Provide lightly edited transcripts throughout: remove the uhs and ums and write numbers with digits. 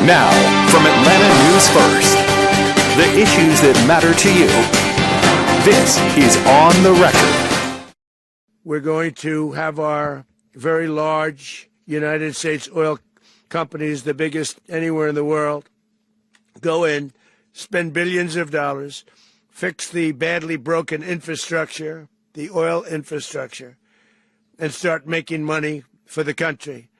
Now, from Atlanta News First, the issues that matter to you. This is On the Record. We're going to have our very large United States oil companies, the biggest anywhere in the world, go in, spend billions of dollars, fix the badly broken infrastructure, the oil infrastructure, and start making money for the country.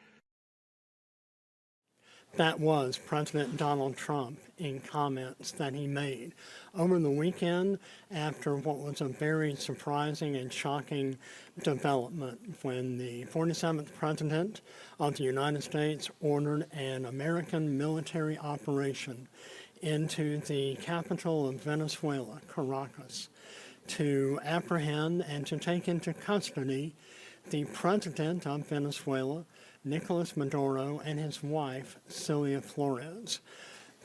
That was President Donald Trump in comments that he made over the weekend after what was a very surprising and shocking development when the 47th President of the United States ordered an American military operation into the capital of Venezuela, Caracas, to apprehend and to take into custody the President of Venezuela, Nicolás Maduro, and his wife, Celia Flores.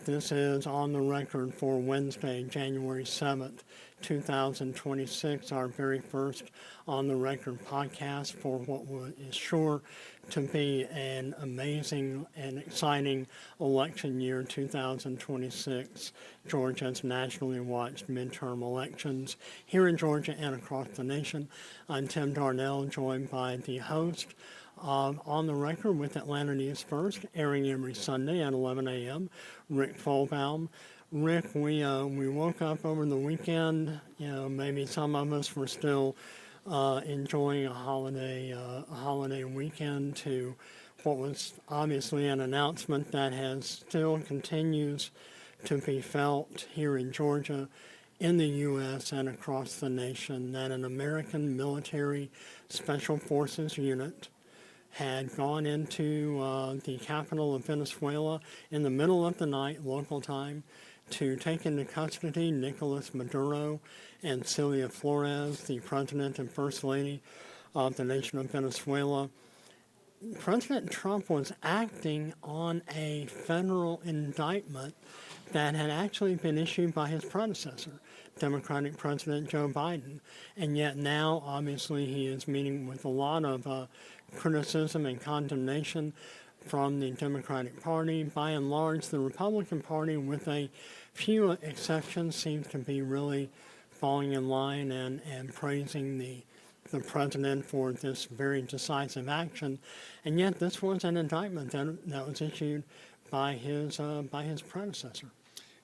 This is on the record for Wednesday, January 7th, 2026, our very first on the record podcast for what is sure to be an amazing and exciting election year, 2026. Georgia's nationally watched midterm elections here in Georgia and across the nation. I'm Tim Darnell, joined by the host On the Record with Atlanta News First, airing every Sunday at 11 a.m., Rick Folbaum. Rick, we woke up over the weekend. Maybe some of us were still enjoying a holiday weekend to what was obviously an announcement that still continues to be felt here in Georgia, in the U.S. and across the nation, that an American military special forces unit had gone into the capital of Venezuela in the middle of the night, local time, to take into custody Nicolás Maduro and Celia Flores, the President and First Lady of the nation of Venezuela. President Trump was acting on a federal indictment that had actually been issued by his predecessor, Democratic President Joe Biden. And yet now, obviously, he is meeting with a lot of criticism and condemnation from the Democratic Party. By and large, the Republican Party, with a few exceptions, seems to be really falling in line and praising the president for this very decisive action. And yet this was an indictment that was issued by his predecessor.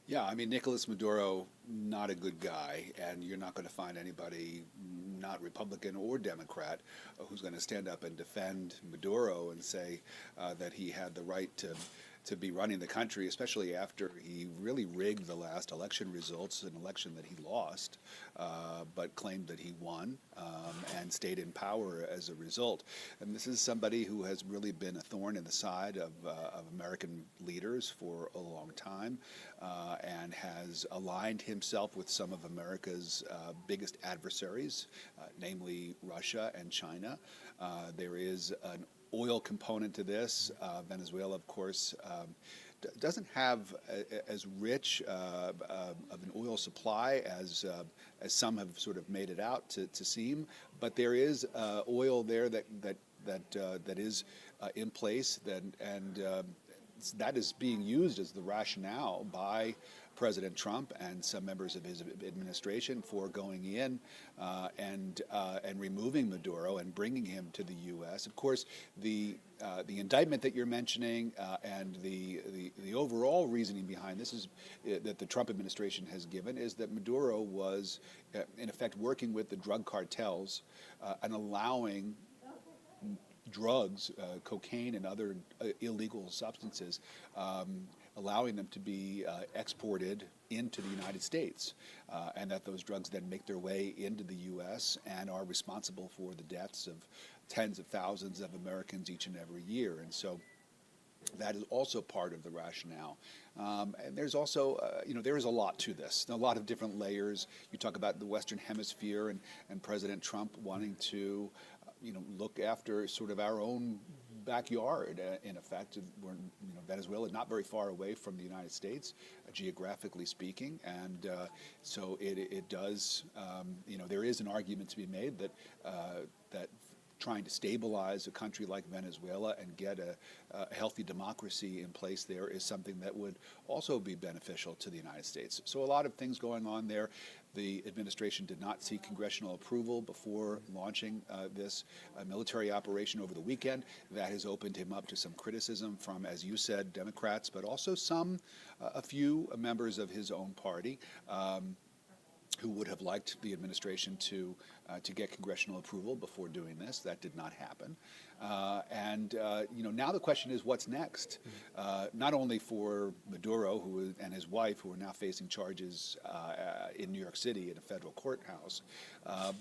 Yeah, I mean, Nicolás Maduro, not a good guy, and you're not going to find anybody, not Republican or Democrat, who's going to stand up and defend Maduro and say that he had the right to be running the country, especially after he really rigged the last election results, an election that he lost, but claimed that he won and stayed in power as a result. And this is somebody who has really been a thorn in the side of American leaders for a long time and has aligned himself with some of America's biggest adversaries, namely Russia and China. There is an oil component to this. Venezuela, of course, doesn't have as rich of an oil supply as some have sort of made it out to seem, but there is oil there that is in place, and that is being used as the rationale by President Trump and some members of his administration for going in and removing Maduro and bringing him to the U.S. Of course, the indictment that you're mentioning and the overall reasoning behind this is that the Trump administration has given is that Maduro was in effect working with the drug cartels and allowing drugs, cocaine and other illegal substances, allowing them to be exported into the United States, and that those drugs then make their way into the U.S. and are responsible for the deaths of tens of thousands of Americans each and every year. And so that is also part of the rationale. And there's also, there is a lot to this, a lot of different layers. You talk about the Western Hemisphere and President Trump wanting to look after sort of our own backyard, in effect. Venezuela is not very far away from the United States, geographically speaking, and so it does. There is an argument to be made that trying to stabilize a country like Venezuela and get a healthy democracy in place there is something that would also be beneficial to the United States. So a lot of things going on there. The administration did not seek congressional approval before launching this military operation over the weekend. That has opened him up to some criticism from, as you said, Democrats, but also a few members of his own party. Who would have liked the administration to get congressional approval before doing this. That did not happen. Now the question is, what's next? Not only for Maduro and his wife, who are now facing charges in New York City in a federal courthouse,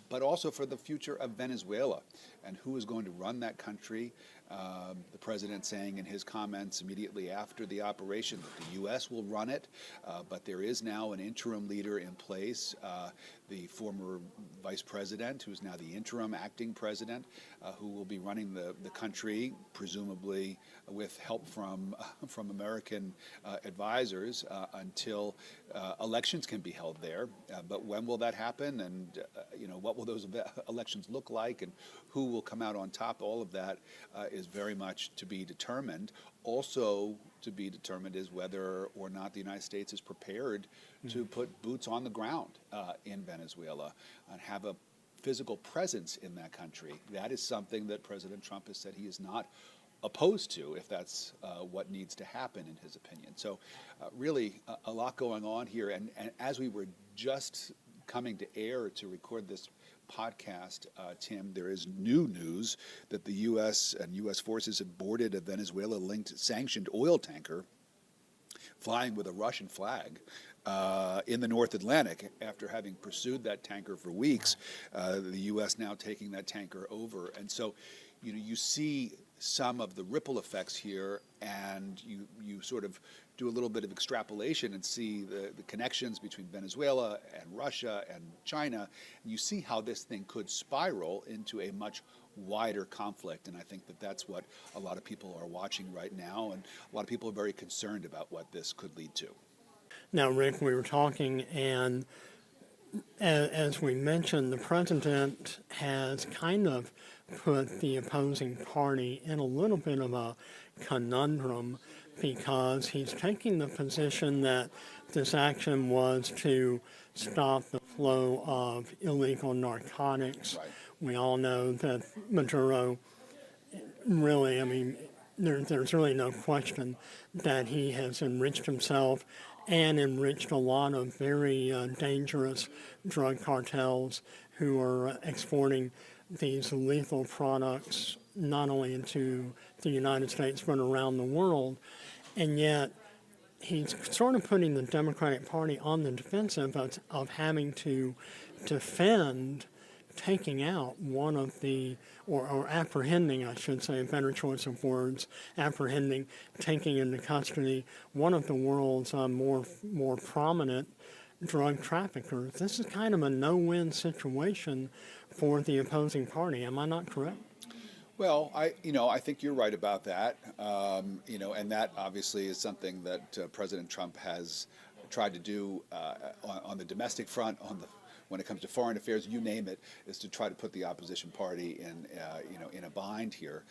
but also for the future of Venezuela and who is going to run that country. The president saying in his comments immediately after the operation that the U.S. will run it, but there is now an interim leader in place, the former vice president, who is now the interim acting president, who will be running the country, presumably with help from American advisors until elections can be held there. But when will that happen, and what will those elections look like, and who will come out on top? All of that is very much to be determined. Also to be determined is whether or not the United States is prepared to put boots on the ground in Venezuela and have a physical presence in that country. That is something that President Trump has said he is not opposed to, if that's what needs to happen, in his opinion. So really a lot going on here. And as we were just coming to air to record this podcast, Tim, there is new news that the U.S. and U.S. forces have boarded a Venezuela-linked sanctioned oil tanker flying with a Russian flag in the North Atlantic. After having pursued that tanker for weeks, the U.S. now taking that tanker over. And so, you see some of the ripple effects here, and you sort of do a little bit of extrapolation and see the connections between Venezuela and Russia and China, and you see how this thing could spiral into a much wider conflict. And I think that that's what a lot of people are watching right now, and a lot of people are very concerned about what this could lead to. Now, Rick, we were talking, and as we mentioned, the president has kind of put the opposing party in a little bit of a conundrum, because he's taking the position that this action was to stop the flow of illegal narcotics. Right. We all know that Maduro really, there's really no question that he has enriched himself and enriched a lot of very dangerous drug cartels who are exporting these lethal products not only into the United States but around the world. And yet he's sort of putting the Democratic Party on the defensive of having to defend taking out one of the, or apprehending, I should say, a better choice of words, apprehending, taking into custody one of the world's more prominent drug traffickers. This is kind of a no-win situation for the opposing party. Am I not correct? Well, I think you're right about that. And that obviously is something that President Trump has tried to do on the domestic front, when it comes to foreign affairs, you name it, is to try to put the opposition party in a bind here.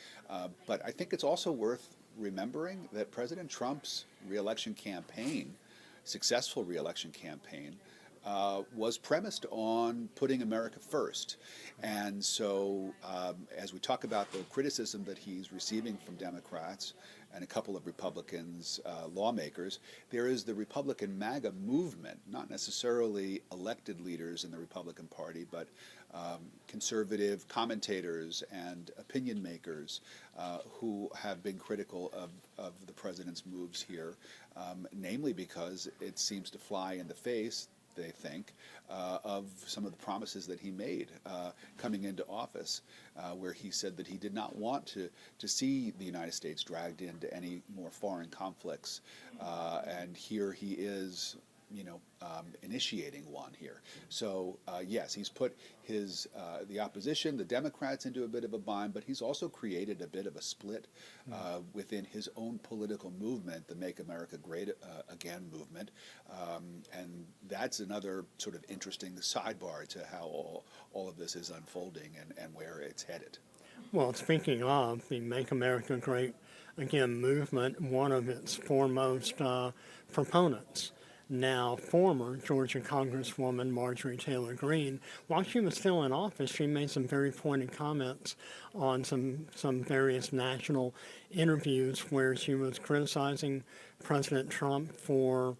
But I think it's also worth remembering that President Trump's reelection campaign, successful reelection campaign, was premised on putting America first. And so as we talk about the criticism that he's receiving from Democrats and a couple of Republicans, lawmakers, there is the Republican MAGA movement, not necessarily elected leaders in the Republican Party, but conservative commentators and opinion makers who have been critical of the president's moves here, namely because it seems to fly in the face, they think, of some of the promises that he made coming into office, where he said that he did not want to see the United States dragged into any more foreign conflicts. And here he is, initiating one here. So yes, he's put the opposition, the Democrats, into a bit of a bind, but he's also created a bit of a split within his own political movement, the Make America Great Again movement. And that's another sort of interesting sidebar to how all of this is unfolding and where it's headed. Well, speaking of the Make America Great Again movement, one of its foremost proponents, now former Georgia Congresswoman Marjorie Taylor Greene, while she was still in office, she made some very pointed comments on some various national interviews where she was criticizing President Trump for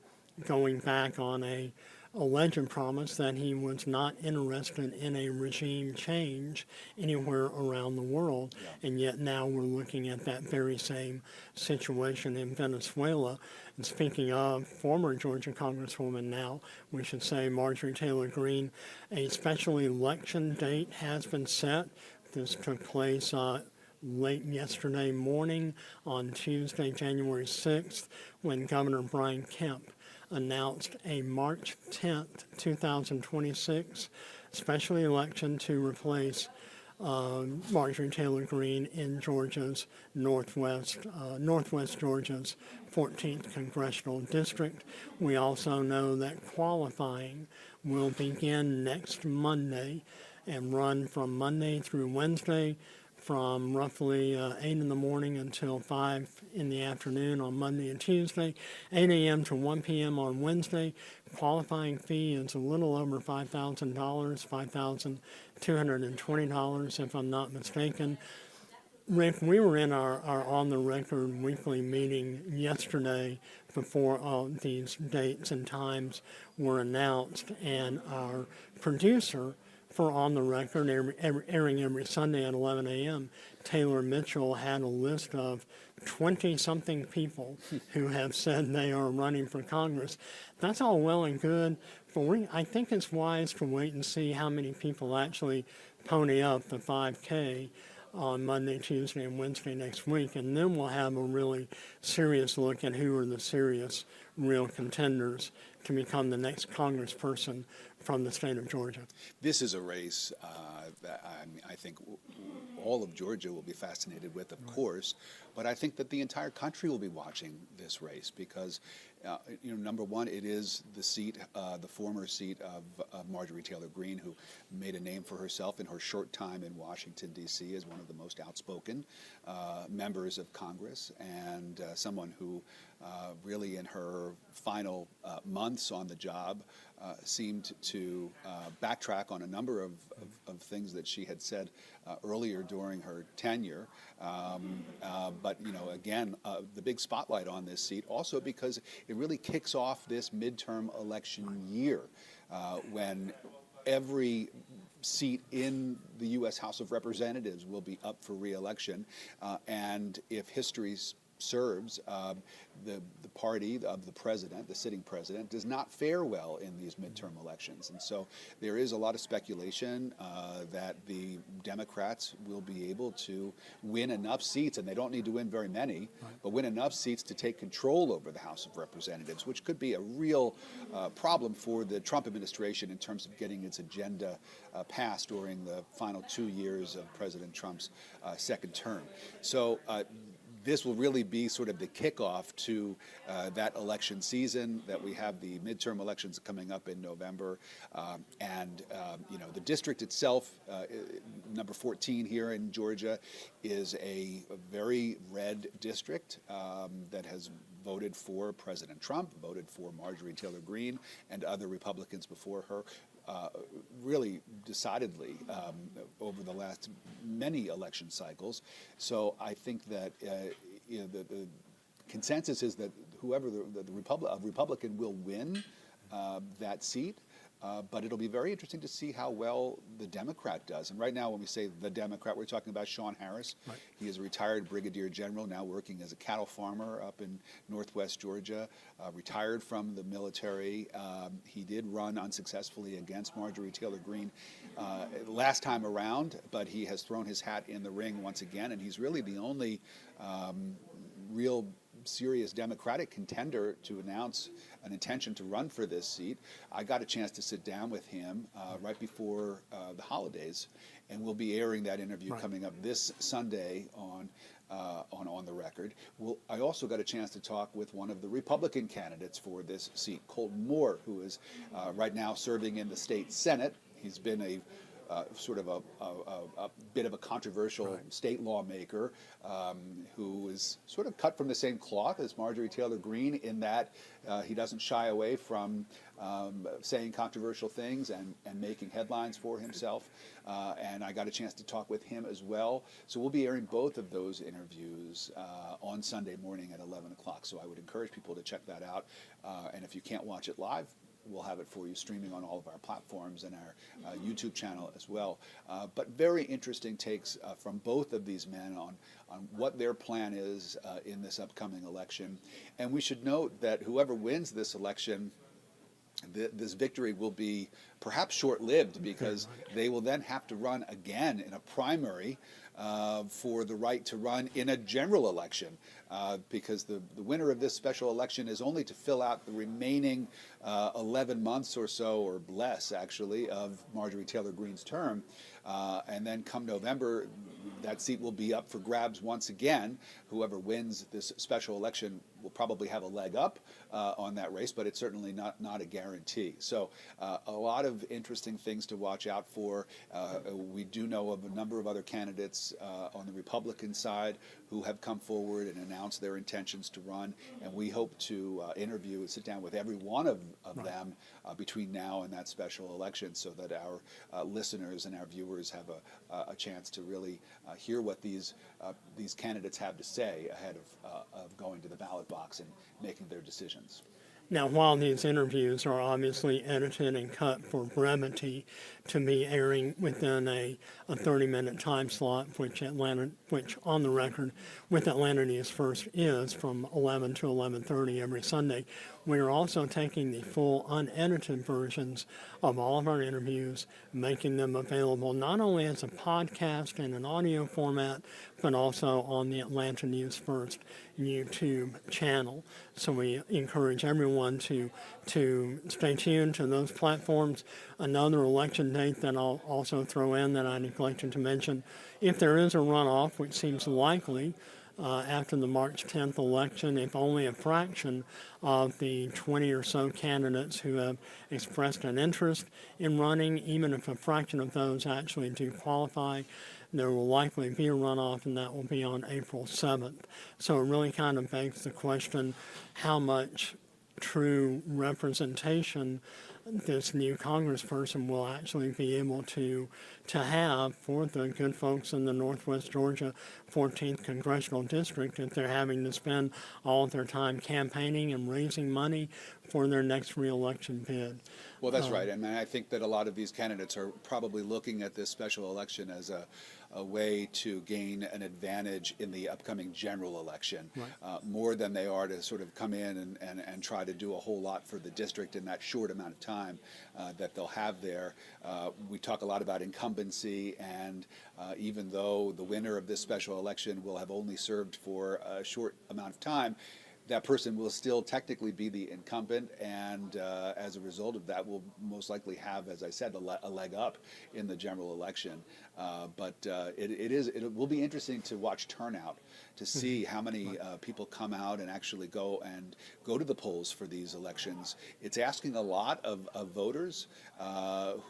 going back on a alleged promise that he was not interested in a regime change anywhere around the world. Yeah. And yet now we're looking at that very same situation in Venezuela. And speaking of former Georgia Congresswoman now, we should say Marjorie Taylor Greene, a special election date has been set. This took place late yesterday morning on Tuesday, January 6th, when Governor Brian Kemp announced a March 10th, 2026 special election to replace Marjorie Taylor Greene in Georgia's Northwest Georgia's 14th Congressional District. We also know that qualifying will begin next Monday and run from Monday through Wednesday, from roughly 8 in the morning until 5 in the afternoon on Monday and Tuesday, 8 a.m. to 1 p.m. on Wednesday. Qualifying fee is a little over $5,000, $5,220 if I'm not mistaken. Rick, we were in our on-the-record weekly meeting yesterday before all these dates and times were announced, and our producer for On the Record, airing every Sunday at 11 a.m., Taylor Mitchell had a list of 20-something people who have said they are running for Congress. That's all well and good, but I think it's wise to wait and see how many people actually pony up the 5K on Monday, Tuesday, and Wednesday next week, and then we'll have a really serious look at who are the serious, real contenders to become the next congressperson from the state of Georgia. This is a race that I think all of Georgia will be fascinated with, of course, but I think that the entire country will be watching this race because, number one, it is the seat, the former seat of Marjorie Taylor Greene, who made a name for herself in her short time in Washington, D.C. as one of the most outspoken members of Congress, and someone who really in her final months on the job seemed to backtrack on a number of things that she had said earlier during her tenure. But, again, the big spotlight on this seat also because it really kicks off this midterm election year when every seat in the U.S. House of Representatives will be up for re-election. And if history serves, the party of the president, the sitting president, does not fare well in these midterm elections. And so there is a lot of speculation that the Democrats will be able to win enough seats, and they don't need to win very many, but win enough seats to take control over the House of Representatives, which could be a real problem for the Trump administration in terms of getting its agenda passed during the final 2 years of President Trump's second term. So this will really be sort of the kickoff to that election season, that we have the midterm elections coming up in November. The district itself, number 14 here in Georgia, is a very red district that has voted for President Trump, voted for Marjorie Taylor Greene and other Republicans before her. Really decidedly over the last many election cycles. So I think that the consensus is that whoever the Republican will win that seat. But it'll be very interesting to see how well the Democrat does. And right now, when we say the Democrat, we're talking about Sean Harris. Right. He is a retired brigadier general, now working as a cattle farmer up in northwest Georgia, retired from the military. He did run unsuccessfully against Marjorie Taylor Greene last time around, but he has thrown his hat in the ring once again, and he's really the only real serious Democratic contender to announce an intention to run for this seat. I got a chance to sit down with him right before the holidays, and we'll be airing that interview coming up this Sunday on the record. I also got a chance to talk with one of the Republican candidates for this seat, Colton Moore, who is right now serving in the state Senate. He's been a sort of a bit of a controversial state lawmaker who is sort of cut from the same cloth as Marjorie Taylor Greene in that he doesn't shy away from saying controversial things and making headlines for himself. And I got a chance to talk with him as well. So we'll be airing both of those interviews on Sunday morning at 11 o'clock. So I would encourage people to check that out. And if you can't watch it live, we'll have it for you streaming on all of our platforms and our YouTube channel as well. But very interesting takes from both of these men on what their plan is in this upcoming election. And we should note that whoever wins this election, this victory will be perhaps short-lived because they will then have to run again in a primary for the right to run in a general election because the winner of this special election is only to fill out the remaining 11 months or so, or less actually, of Marjorie Taylor Greene's term. And then come November, that seat will be up for grabs once again. Whoever wins this special election will probably have a leg up on that race, but it's certainly not a guarantee. So a lot of interesting things to watch out for. We do know of a number of other candidates on the Republican side who have come forward and announced their intentions to run, and we hope to interview and sit down with every one of them between now and that special election so that our listeners and our viewers have a chance to really hear what these candidates have to say ahead of going to the ballot box and making their decisions. Now, while these interviews are obviously edited and cut for brevity to be airing within a 30-minute time slot, which on the record with Atlanta News First is from 11 to 11:30 every Sunday, we are also taking the full unedited versions of all of our interviews, making them available not only as a podcast in an audio format, but also on the Atlanta News First YouTube channel. So we encourage everyone to stay tuned to those platforms. Another election date that I'll also throw in that I neglected to mention, if there is a runoff, which seems likely, after the March 10th election, if only a fraction of the 20 or so candidates who have expressed an interest in running, even if a fraction of those actually do qualify, there will likely be a runoff, and that will be on April 7th. So it really kind of begs the question, how much true representation this new congressperson will actually be able to have for the good folks in the Northwest Georgia 14th Congressional District if they're having to spend all of their time campaigning and raising money for their next reelection bid. Well, that's right. And I think that a lot of these candidates are probably looking at this special election as a way to gain an advantage in the upcoming general election, more than they are to sort of come in and try to do a whole lot for the district in that short amount of time that they'll have there. We talk a lot about incumbency, and even though the winner of this special election will have only served for a short amount of time, that person will still technically be the incumbent, and as a result of that will most likely have, as I said, a leg up in the general election. But it will be interesting to watch turnout, to see how many people come out and actually go to the polls for these elections. It's asking a lot of voters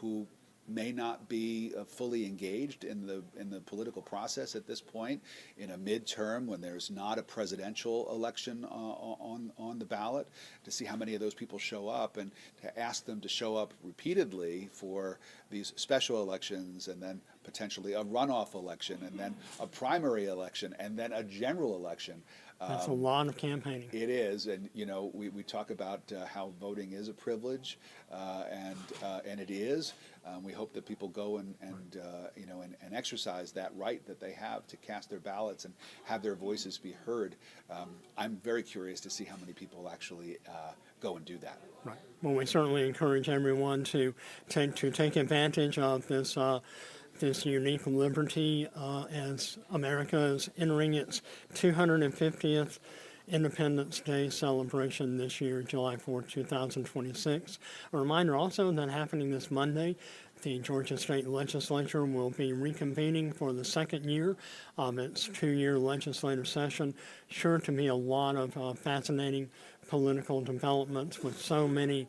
who may not be fully engaged in the political process at this point, in a midterm when there's not a presidential election on the ballot, to see how many of those people show up and to ask them to show up repeatedly for these special elections, and then potentially a runoff election, and then a primary election, and then a general election. That's a lot of campaigning. It is, and we talk about how voting is a privilege, and it is. We hope that people go and exercise that right that they have to cast their ballots and have their voices be heard. I'm very curious to see how many people actually go and do that. Right. Well, we certainly encourage everyone to take advantage of this unique liberty as America is entering its 250th Independence Day celebration this year, July 4th, 2026. A reminder also that happening this Monday, the Georgia State Legislature will be reconvening for the second year of its two-year legislative session. Sure to be a lot of fascinating political developments with so many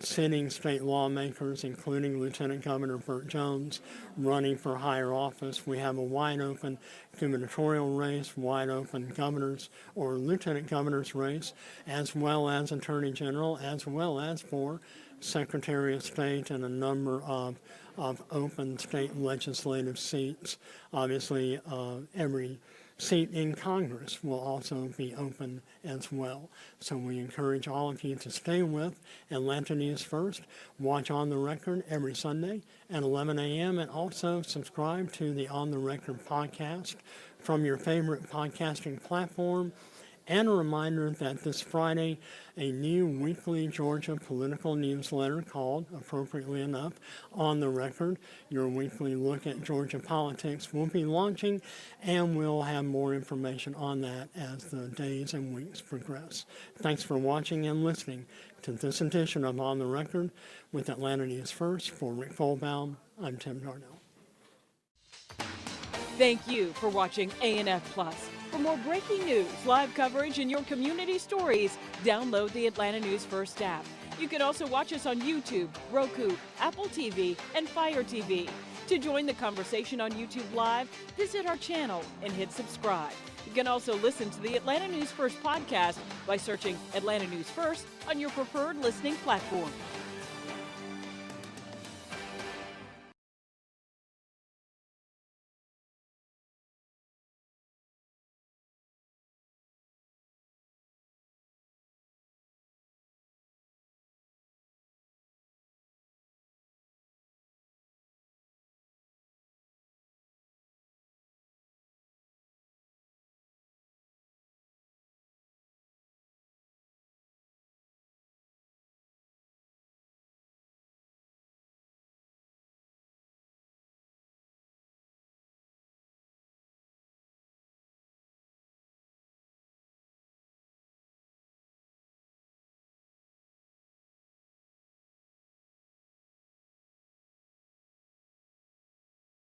sitting state lawmakers, including Lieutenant Governor Burt Jones, running for higher office. We have a wide open gubernatorial race, wide open governor's or lieutenant governor's race, as well as attorney general, as well as for Secretary of State and a number of open state legislative seats. Obviously, every seat in Congress will also be open as well. So we encourage all of you to stay with Atlanta News First. Watch On the Record every Sunday at 11 a.m. and also subscribe to the On the Record podcast from your favorite podcasting platform. And a reminder that this Friday, a new weekly Georgia political newsletter called, appropriately enough, On the Record, your weekly look at Georgia politics, will be launching, and we'll have more information on that as the days and weeks progress. Thanks for watching and listening to this edition of On the Record with Atlanta News First. For Rick Folbaum, I'm Tim Darnell. Thank you for watching A&F Plus. For more breaking news, live coverage, and your community stories, download the Atlanta News First app. You can also watch us on YouTube, Roku, Apple TV, and Fire TV. To join the conversation on YouTube Live, visit our channel and hit subscribe. You can also listen to the Atlanta News First podcast by searching Atlanta News First on your preferred listening platform.